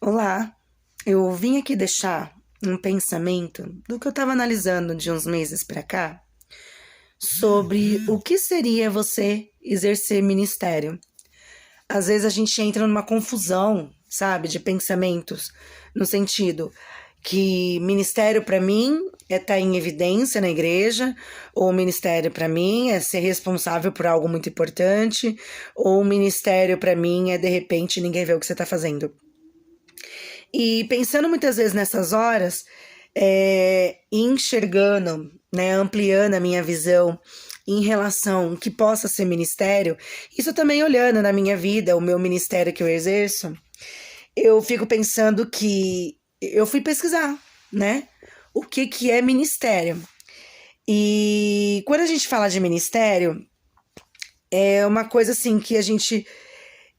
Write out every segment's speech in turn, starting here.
Olá, eu vim aqui deixar um pensamento do que eu estava analisando de uns meses para cá sobre o que seria você exercer ministério. Às vezes a gente entra numa confusão, sabe, de pensamentos, no sentido que ministério para mim é estar em evidência na igreja, ou ministério para mim é ser responsável por algo muito importante, ou ministério para mim é de repente ninguém vê o que você está fazendo. E pensando muitas vezes nessas horas, enxergando, né, ampliando a minha visão em relação ao que possa ser ministério, isso também olhando na minha vida, o meu ministério que eu exerço, eu fico pensando que eu fui pesquisar, né, o que é ministério. E quando a gente fala de ministério, é uma coisa assim que a gente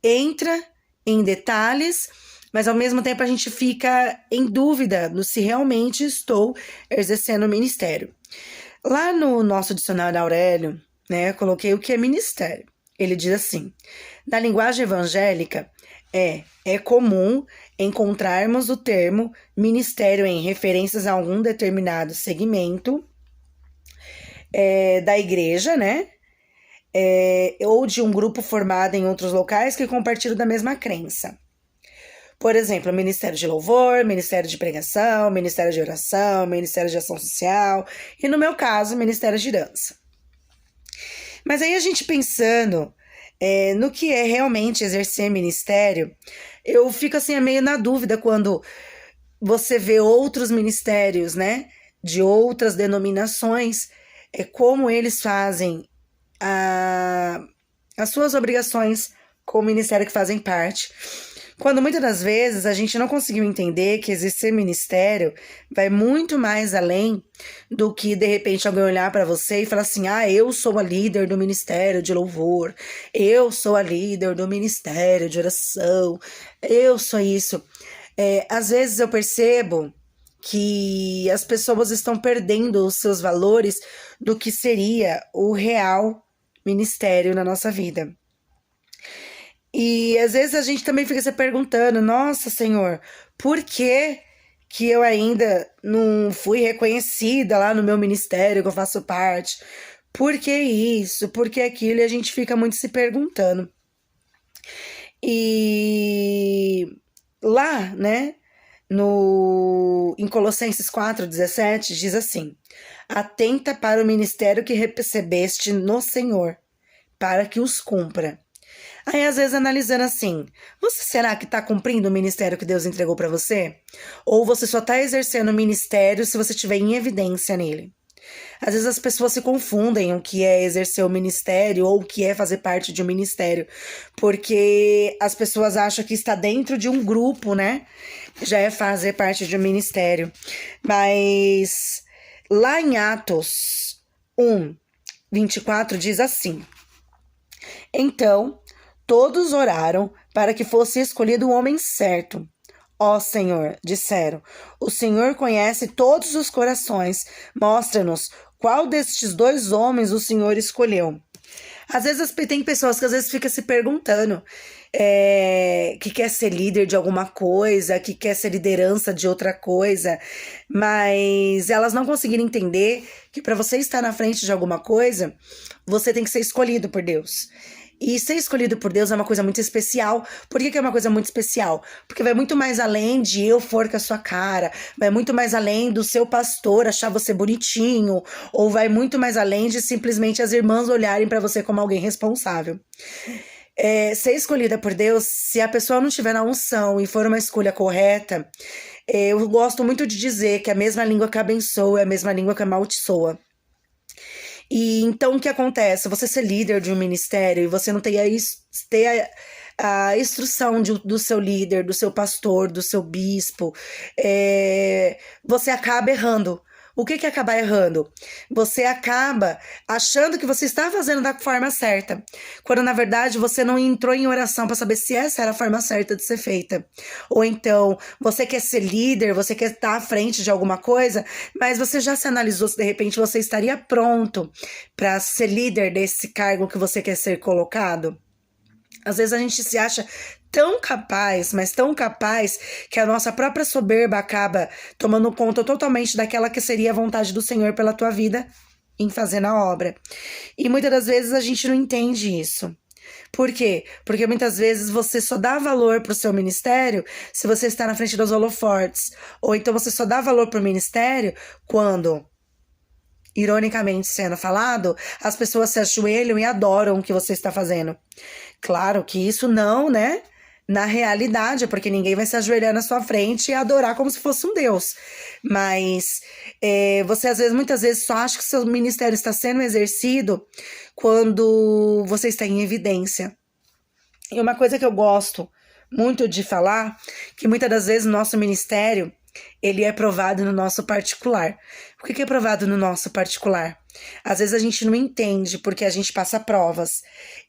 entra em detalhes, mas ao mesmo tempo a gente fica em dúvida no se realmente estou exercendo o ministério. Lá no nosso dicionário Aurélio, né, eu coloquei o que é ministério. Ele diz assim: na linguagem evangélica, é comum encontrarmos o termo ministério em referências a algum determinado segmento da igreja, né? Ou de um grupo formado em outros locais que compartilham da mesma crença. Por exemplo, Ministério de Louvor, Ministério de Pregação, Ministério de Oração, Ministério de Ação Social e, no meu caso, Ministério de Dança. Mas aí a gente pensando no que é realmente exercer ministério, eu fico assim meio na dúvida quando você vê outros ministérios, né, de outras denominações, como eles fazem as suas obrigações com o ministério que fazem parte. Quando muitas das vezes a gente não conseguiu entender que exercer ministério vai muito mais além do que de repente alguém olhar para você e falar assim: ah, eu sou a líder do ministério de louvor, eu sou a líder do ministério de oração, eu sou isso. Às vezes eu percebo que as pessoas estão perdendo os seus valores do que seria o real ministério na nossa vida. E às vezes a gente também fica se perguntando: nossa, Senhor, por que eu ainda não fui reconhecida lá no meu ministério que eu faço parte? Por que isso? Por que aquilo? E a gente fica muito se perguntando. E lá, né, em Colossenses 4,17, diz assim: atenta para o ministério que recebeste no Senhor, para que os cumpra. Aí, às vezes, analisando assim, você será que está cumprindo o ministério que Deus entregou para você? Ou você só está exercendo o ministério se você estiver em evidência nele? Às vezes as pessoas se confundem o que é exercer o ministério ou o que é fazer parte de um ministério, porque as pessoas acham que está dentro de um grupo, né? Já é fazer parte de um ministério. Mas lá em Atos 1:24 diz assim: então todos oraram para que fosse escolhido o homem certo. Ó Senhor, disseram, o Senhor conhece todos os corações. Mostra-nos qual destes dois homens o Senhor escolheu. Às vezes tem pessoas que às vezes ficam se perguntando que quer ser líder de alguma coisa, que quer ser liderança de outra coisa, mas elas não conseguiram entender que para você estar na frente de alguma coisa, você tem que ser escolhido por Deus. E ser escolhido por Deus é uma coisa muito especial. Por que é uma coisa muito especial? Porque vai muito mais além de eu for com a sua cara, vai muito mais além do seu pastor achar você bonitinho, ou vai muito mais além de simplesmente as irmãs olharem para você como alguém responsável. Ser escolhida por Deus, se a pessoa não tiver na unção e for uma escolha correta, eu gosto muito de dizer que a mesma língua que abençoa é a mesma língua que amaldiçoa. E então o que acontece? Você ser líder de um ministério e você não ter a instrução do seu líder, do seu pastor, do seu bispo, você acaba errando. O que é acabar errando? Você acaba achando que você está fazendo da forma certa, quando na verdade você não entrou em oração para saber se essa era a forma certa de ser feita. Ou então, você quer ser líder, você quer estar à frente de alguma coisa, mas você já se analisou se de repente você estaria pronto para ser líder desse cargo que você quer ser colocado? Às vezes a gente se acha tão capaz, mas tão capaz, que a nossa própria soberba acaba tomando conta totalmente daquela que seria a vontade do Senhor pela tua vida em fazer na obra. E muitas das vezes a gente não entende isso. Por quê? Porque muitas vezes você só dá valor para o seu ministério se você está na frente dos holofortes. Ou então você só dá valor para o ministério quando, ironicamente sendo falado, as pessoas se ajoelham e adoram o que você está fazendo. Claro que isso não, né? Na realidade, porque ninguém vai se ajoelhar na sua frente e adorar como se fosse um Deus. Mas você, às vezes, muitas vezes, só acha que seu ministério está sendo exercido quando você está em evidência. E uma coisa que eu gosto muito de falar, que muitas das vezes o nosso ministério, ele é provado no nosso particular. O que é provado no nosso particular? Às vezes a gente não entende porque a gente passa provas.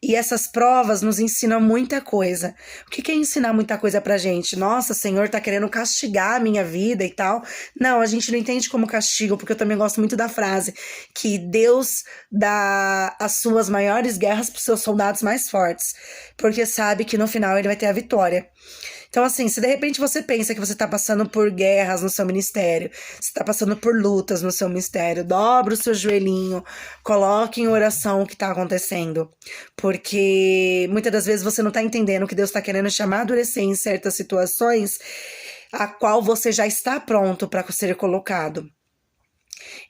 E essas provas nos ensinam muita coisa. O que é ensinar muita coisa pra gente? Nossa, o Senhor tá querendo castigar a minha vida e tal. Não, a gente não entende como castigo, porque eu também gosto muito da frase que Deus dá as suas maiores guerras pros seus soldados mais fortes, porque sabe que no final ele vai ter a vitória. Então, assim, se de repente você pensa que você tá passando por guerras no seu ministério, você tá passando por lutas no seu ministério, dobra o seu joelhinho, coloque em oração o que tá acontecendo. Porque muitas das vezes você não tá entendendo que Deus tá querendo te amadurecer em certas situações a qual você já está pronto para ser colocado.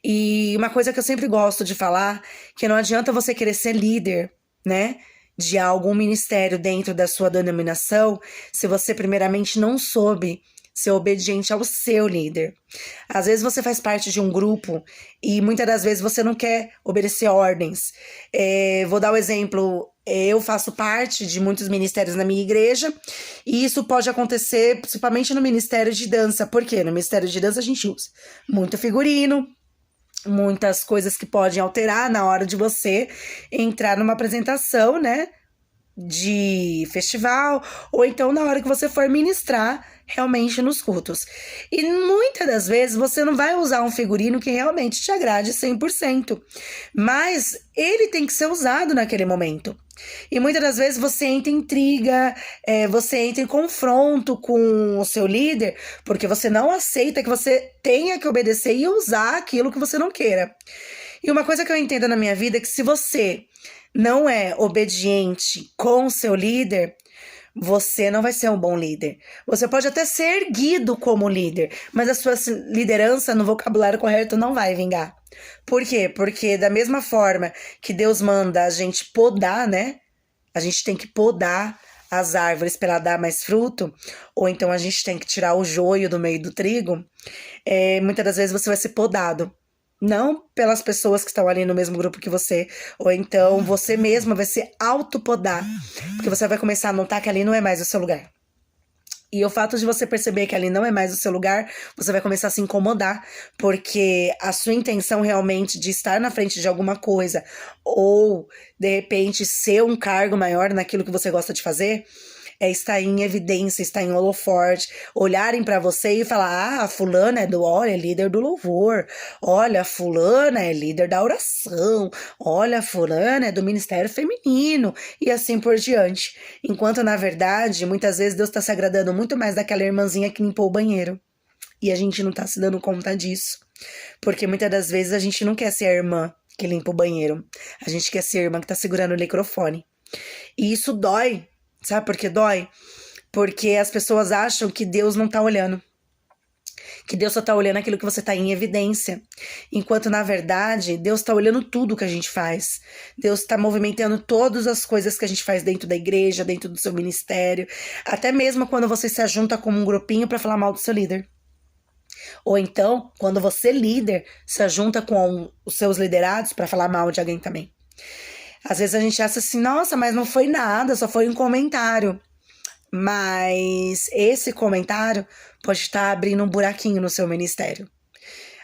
E uma coisa que eu sempre gosto de falar, que não adianta você querer ser líder, né? De algum ministério dentro da sua denominação, se você primeiramente não soube ser obediente ao seu líder. Às vezes você faz parte de um grupo e muitas das vezes você não quer obedecer ordens. Vou dar um exemplo. Eu faço parte de muitos ministérios na minha igreja e isso pode acontecer principalmente no ministério de dança. Por quê? No ministério de dança a gente usa muito figurino, muitas coisas que podem alterar na hora de você entrar numa apresentação, né, de festival, ou então na hora que você for ministrar realmente nos cultos. E muitas das vezes você não vai usar um figurino que realmente te agrade 100%, mas ele tem que ser usado naquele momento. E muitas das vezes você entra em intriga, você entra em confronto com o seu líder, porque você não aceita que você tenha que obedecer e usar aquilo que você não queira. E uma coisa que eu entendo na minha vida é que se você não é obediente com o seu líder, você não vai ser um bom líder. Você pode até ser erguido como líder, mas a sua liderança no vocabulário correto não vai vingar. Por quê? Porque da mesma forma que Deus manda a gente podar, né? A gente tem que podar as árvores para ela dar mais fruto, ou então a gente tem que tirar o joio do meio do trigo. Muitas das vezes você vai ser podado. Não pelas pessoas que estão ali no mesmo grupo que você, ou então você mesma vai se autopodar, porque você vai começar a notar que ali não é mais o seu lugar. E o fato de você perceber que ali não é mais o seu lugar, você vai começar a se incomodar, porque a sua intenção realmente de estar na frente de alguma coisa, ou de repente ser um cargo maior naquilo que você gosta de fazer, é estar em evidência, estar em holoforte, olharem pra você e falar: ah, a fulana é líder do louvor, olha, a fulana é líder da oração, olha, a fulana é do ministério feminino, e assim por diante. Enquanto, na verdade, muitas vezes Deus tá se agradando muito mais daquela irmãzinha que limpou o banheiro. E a gente não tá se dando conta disso. Porque muitas das vezes a gente não quer ser a irmã que limpa o banheiro. A gente quer ser a irmã que tá segurando o microfone. E isso dói. Sabe por que dói? Porque as pessoas acham que Deus não tá olhando. Que Deus só tá olhando aquilo que você tá em evidência. Enquanto, na verdade, Deus tá olhando tudo que a gente faz. Deus tá movimentando todas as coisas que a gente faz dentro da igreja, dentro do seu ministério. Até mesmo quando você se ajunta como um grupinho pra falar mal do seu líder. Ou então, quando você, líder, se ajunta com os seus liderados pra falar mal de alguém também. Às vezes a gente acha assim: nossa, mas não foi nada, só foi um comentário. Mas esse comentário pode estar abrindo um buraquinho no seu ministério.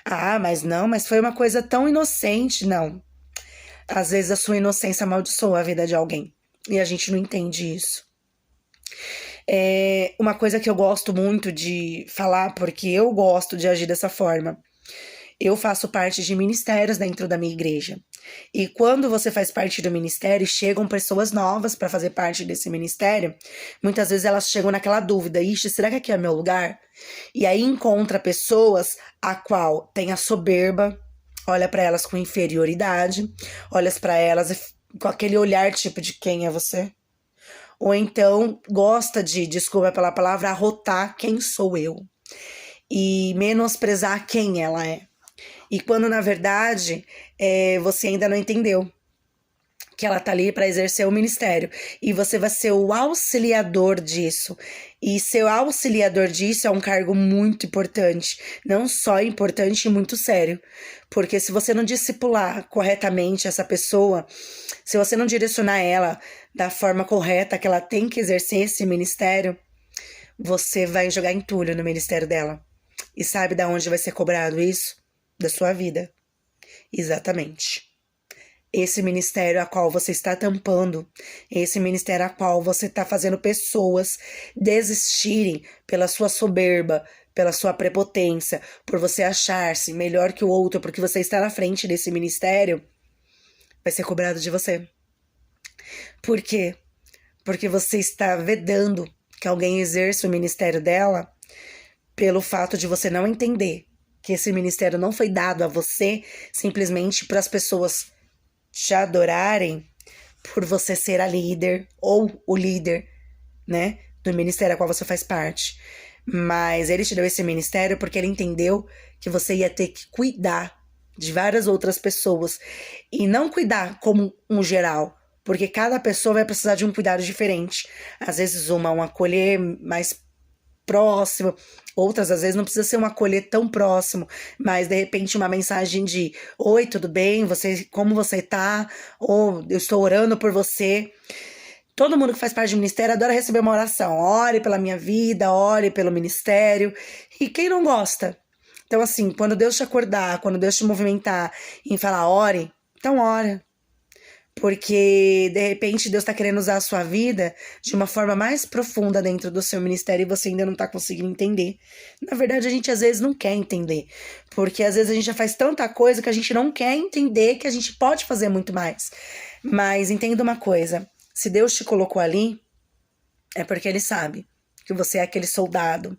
Ah, mas foi uma coisa tão inocente. Não. Às vezes a sua inocência amaldiçoa a vida de alguém. E a gente não entende isso. Uma coisa que eu gosto muito de falar, porque eu gosto de agir dessa forma. Eu faço parte de ministérios dentro da minha igreja. E quando você faz parte do ministério, chegam pessoas novas para fazer parte desse ministério. Muitas vezes elas chegam naquela dúvida: ixi, será que aqui é meu lugar? E aí encontra pessoas a qual tem a soberba, olha para elas com inferioridade, olha para elas com aquele olhar tipo de quem é você? Ou então gosta de, desculpa pela palavra, arrotar quem sou eu e menosprezar quem ela é. E quando na verdade você ainda não entendeu que ela tá ali para exercer o ministério e você vai ser o auxiliador disso. E ser o auxiliador disso é um cargo muito importante, não só importante e muito sério, porque se você não discipular corretamente essa pessoa, se você não direcionar ela da forma correta que ela tem que exercer esse ministério, você vai jogar entulho no ministério dela. E sabe da onde vai ser cobrado isso? Da sua vida. Exatamente. Esse ministério a qual você está tampando, esse ministério a qual você está fazendo pessoas desistirem pela sua soberba, pela sua prepotência, por você achar-se melhor que o outro, porque você está na frente desse ministério, vai ser cobrado de você. Por quê? Porque você está vedando que alguém exerça o ministério dela pelo fato de você não entender que esse ministério não foi dado a você simplesmente para as pessoas te adorarem por você ser a líder ou o líder, né, do ministério a qual você faz parte. Mas ele te deu esse ministério porque ele entendeu que você ia ter que cuidar de várias outras pessoas e não cuidar como um geral, porque cada pessoa vai precisar de um cuidado diferente. Às vezes um acolher mais próximo, outras às vezes não precisa ser um acolher tão próximo, mas de repente uma mensagem de: oi, tudo bem? Como você tá? Ou eu estou orando por você. Todo mundo que faz parte do ministério adora receber uma oração. Ore pela minha vida, ore pelo ministério. E quem não gosta? Então assim, quando Deus te acordar, quando Deus te movimentar em falar ore, então ora. Porque, de repente, Deus tá querendo usar a sua vida de uma forma mais profunda dentro do seu ministério e você ainda não tá conseguindo entender. Na verdade, a gente às vezes não quer entender. Porque às vezes a gente já faz tanta coisa que a gente não quer entender que a gente pode fazer muito mais. Mas entenda uma coisa: se Deus te colocou ali, é porque Ele sabe que você é aquele soldado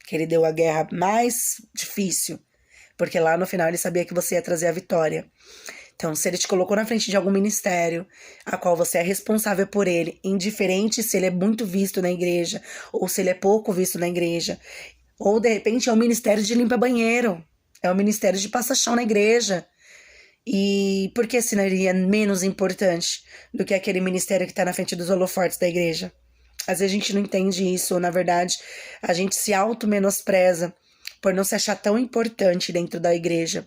que Ele deu a guerra mais difícil. Porque lá no final Ele sabia que você ia trazer a vitória. Então, se ele te colocou na frente de algum ministério, a qual você é responsável por ele, indiferente se ele é muito visto na igreja, ou se ele é pouco visto na igreja, ou de repente é um ministério de limpa-banheiro, é um ministério de passa-chão na igreja. E por que seria menos importante do que aquele ministério que está na frente dos holofortes da igreja? Às vezes a gente não entende isso, ou na verdade a gente se auto-menospreza por não se achar tão importante dentro da igreja.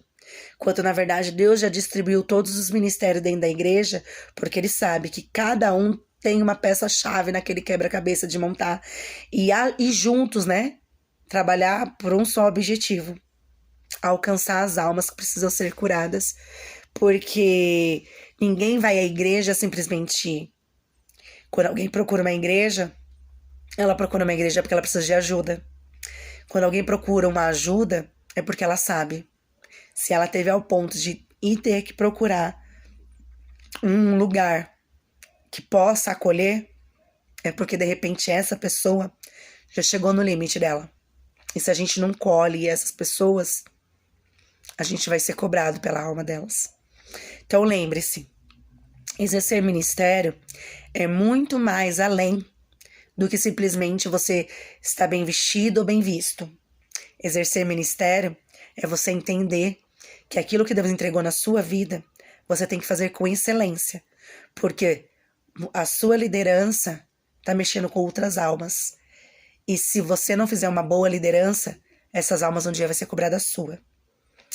Quanto, na verdade, Deus já distribuiu todos os ministérios dentro da igreja, porque Ele sabe que cada um tem uma peça-chave naquele quebra-cabeça de montar. E juntos, né, trabalhar por um só objetivo: alcançar as almas que precisam ser curadas. Porque ninguém vai à igreja simplesmente... Quando alguém procura uma igreja, ela procura uma igreja porque ela precisa de ajuda. Quando alguém procura uma ajuda, é porque ela sabe. Se ela teve ao ponto de ir ter que procurar um lugar que possa acolher, é porque de repente essa pessoa já chegou no limite dela. E se a gente não colhe essas pessoas, a gente vai ser cobrado pela alma delas. Então lembre-se, exercer ministério é muito mais além do que simplesmente você estar bem vestido ou bem visto. Exercer ministério é você entender que aquilo que Deus entregou na sua vida, você tem que fazer com excelência, porque a sua liderança está mexendo com outras almas. E se você não fizer uma boa liderança, essas almas um dia vai ser cobrada sua.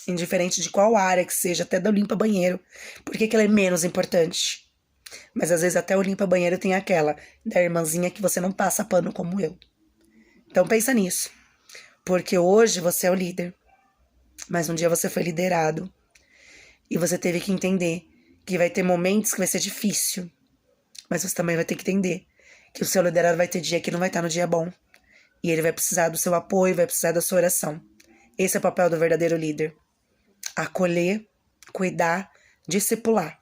Indiferente de qual área que seja, até da limpa-banheiro. Por que ela é menos importante? Mas às vezes até o limpa-banheiro tem aquela da irmãzinha que você não passa pano como eu. Então pensa nisso. Porque hoje você é o líder. Mas um dia você foi liderado. E você teve que entender que vai ter momentos que vai ser difícil. Mas você também vai ter que entender que o seu liderado vai ter dia que não vai estar no dia bom. E ele vai precisar do seu apoio, vai precisar da sua oração. Esse é o papel do verdadeiro líder. acolher, cuidar, discipular.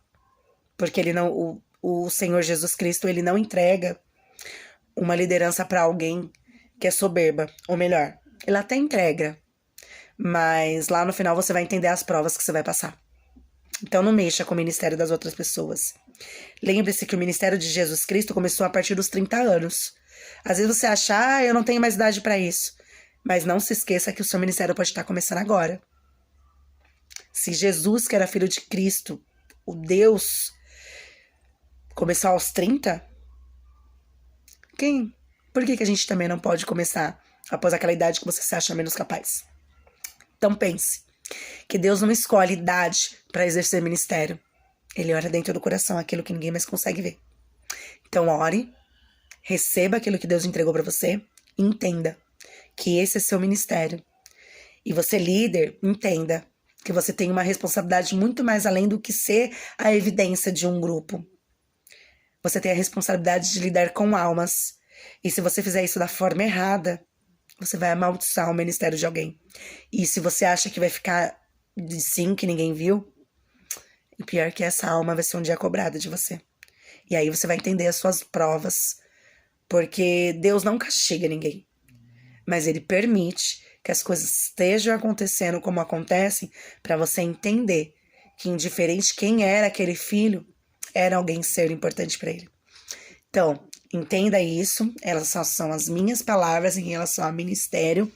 Porque ele não, o Senhor Jesus Cristo, ele não entrega uma liderança para alguém que é soberba, ou melhor, ele até entrega, mas lá no final você vai entender as provas que você vai passar. Então não mexa com o ministério das outras pessoas. Lembre-se que o ministério de Jesus Cristo começou a partir dos 30 anos. Às vezes você acha, eu não tenho mais idade para isso. Mas não se esqueça que o seu ministério pode estar começando agora. Se Jesus, que era filho de Cristo, o Deus, começou aos 30, por que a gente também não pode começar após aquela idade que você se acha menos capaz? Então pense que Deus não escolhe idade para exercer ministério. Ele olha dentro do coração aquilo que ninguém mais consegue ver. Então ore, receba aquilo que Deus entregou para você e entenda que esse é seu ministério. E você, líder, entenda que você tem uma responsabilidade muito mais além do que ser a evidência de um grupo. Você tem a responsabilidade de lidar com almas. E se você fizer isso da forma errada, você vai amaldiçoar o ministério de alguém. E se você acha que vai ficar de sim, que ninguém viu, o pior é que essa alma vai ser um dia cobrada de você. E aí você vai entender as suas provas. Porque Deus não castiga ninguém. Mas Ele permite que as coisas estejam acontecendo como acontecem para você entender que, indiferente quem era aquele filho, era alguém ser importante para ele. Então, entenda isso. Elas são as minhas palavras em relação ao ministério.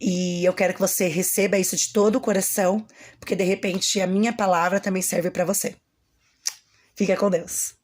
E eu quero que você receba isso de todo o coração, porque de repente a minha palavra também serve para você. Fica com Deus.